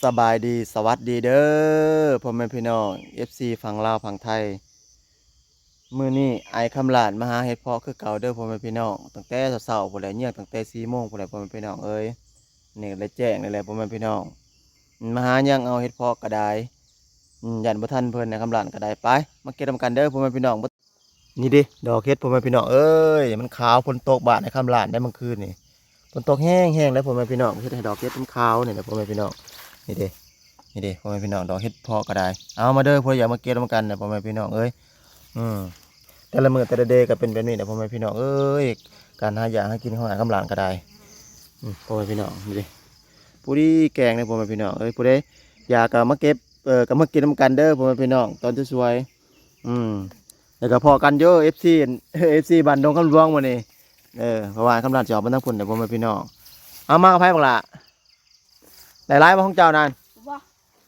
สบายดีสวัสดีเด้อพ่อแม่พี่น้อง FC ฝั่งลาวฝั่งไทยมื้อนี้ไอ้คำลาดมาหาเฮ็ดเพาะคือเก่าเด้อพ่อแม่พี่น้องตั้งแต่เช้าๆพุ่นแหละเงียบตั้งแต่4โมงพุ่นแหละพ่อแม่พี่น้องเอ้ยนี่เลยแจ้งนี่แหละพ่อแม่พี่น้องมาหายังเอาเฮ็ดเพาะก็ได้ยันบ่ทันเพิ่นนะคำลาดก็ได้ไปมาเก็บนำกันเด้อพ่อแม่พี่น้องนี่ดิดอกเฮ็ดพ่อแม่พี่น้องเอ้ยมันขาวฝนตกบาดในคำลาดได้เมื่อคืนนี่ฝนตกแห้งๆแล้วพ่อแม่พี่น้องเฮ็ดให้ดอกเฮ็ดมันขาวนี่แหละพ่อแม่พี่น้องนี่ดิ นี่เด้พ่อแม่พี่น้องดอกเห็ดเพาะก็ได้เอามาเด้อพ่ออยากมาเก็บมากันนะพ่อแม่พี่น้องเอ้ยอืมแต่ละมื้อแต่ละเดย์ก็เป็นแบบนี้นะพ่อแม่พี่น้องเอ้ยการหาอย่างให้กินของหากำลังก็ได้พ่อแม่พี่น้องนี่ดิผู้ดีแกงเนี่ยพ่อแม่พี่น้องเอ้ยผู้ใดอยากก็มาเก็บก็มากินน้ำกันเด้อพ่อแม่พี่น้องตอนสวยๆแล้วก็พอกันเยอะเอฟซีบันดงคำหลวงมานี่เพราะว่าคำลังจะออกมาทั้งพุ่นแต่พ่อแม่พี่น้องเอามาเอาไพ่บังละหลายๆมาของเจ้านั่นบ่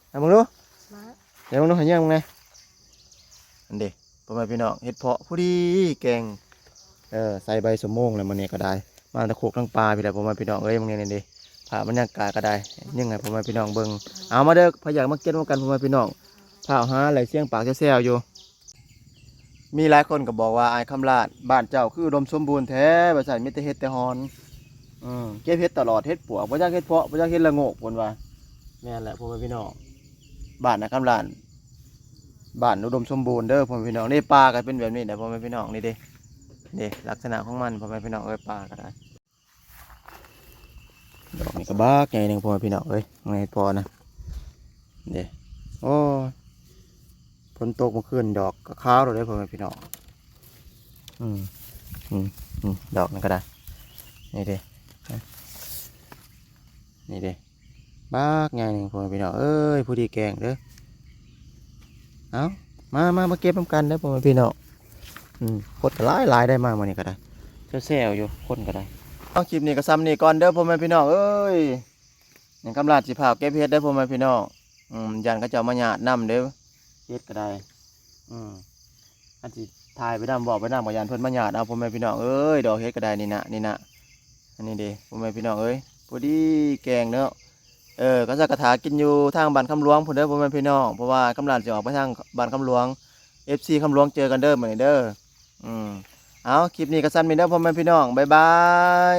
เอามึงดูมาเดี๋ยวมึงดูให้ยังมึงไงอันเด็กพ่อแม่พี่น้องเห็ดเพาะผู้ดีแกงใส่ใบสมโมงอะไรมันเนี่ยก็ได้มาตะโขกทั้งปลาพี่แหละพ่อแม่พี่น้องเอ้ยมึงเนี่ยนี่ดิผ่าบรรยากาศก็ได้ยังไงพ่อแม่พี่น้องเบิ่งเอามาเด้อพยายามมาเก็ตมากันพ่อแม่พี่น้องผ่าหาอะไรเสี่ยงปากแซวๆอยู่มีหลายคนก็บอกว่าไอ้คำลาดบ้านเจ้าคืออุดมสมบูรณ์แท้บริษัทมิตรเฮ็ดแต่ฮอนเก็บเฮ็ดตลอดเฮ็ดปวกบ่อยากเฮ็ดเพาะบ่อยากเฮ็ดละโงกคนว่าแม่นแหละพ่อแม่พี่น้องบ้านนะคำลาด บ้านอุดมสมบูรณ์เด้อพ่อแม่พี่น้องนี่ปลาก็เป็นแบบนี้นะพ่อแม่พี่น้องนี่เด้ลักษณะของมันพ่อแม่พี่น้องเอ้ยปลาก็ได้ดอกนี่ก็บักใหญ่หนึ่งพ่อแม่พี่น้องเอ้ยไงพอนะเด้โอ้ฝนตกเมื่อคืนดอกก็ขาวเลยพ่อแม่พี่น้องอืมดอกนั่นก็ได้นี่เด้นี่เด้บักใหญ่หนึ่งพ่อแม่พี่น้องเอ้ยผู้ดีแกงเด้อเอามาเก็บน้ำกันได้พ่อแม่พี่น้องคนก็หลายได้มากมานี่ก็ได้แซวอยู่คนก็ได้เอาคลิปนี้ก็ซ้ำนี่ก่อนเด้อพ่อแม่พี่น้องเอ้ยยังกำลังสิพาเก็บเห็ดได้อพ่อแม่พี่น้องยันก็จะมาหยาดน้ำเด้อเห็ดก็ได้อันที่ถ่ายไปน้ำบอกไปน้ำกับยันเพิ่นมาหยาดเอาพ่อแม่พี่น้องเอ้ยดอกเห็ดก็ได้นี่นะอันนี้เด้พ่อแม่พี่น้องเอ้ยพอดีแกงเนาะก็จะกระถากินอยู่ทางบ้านคำหลวงพุ่นเด้อพ่อแม่พี่น้องเพราะว่ากำลังจะออกไปทางบ้านคำหลวง FC คำหลวงเจอกันเด้อเหมือนเด้อเอาคลิปนี้ก็สั้นมีเด้อพ่อแม่พี่น้องบ๊ายบาย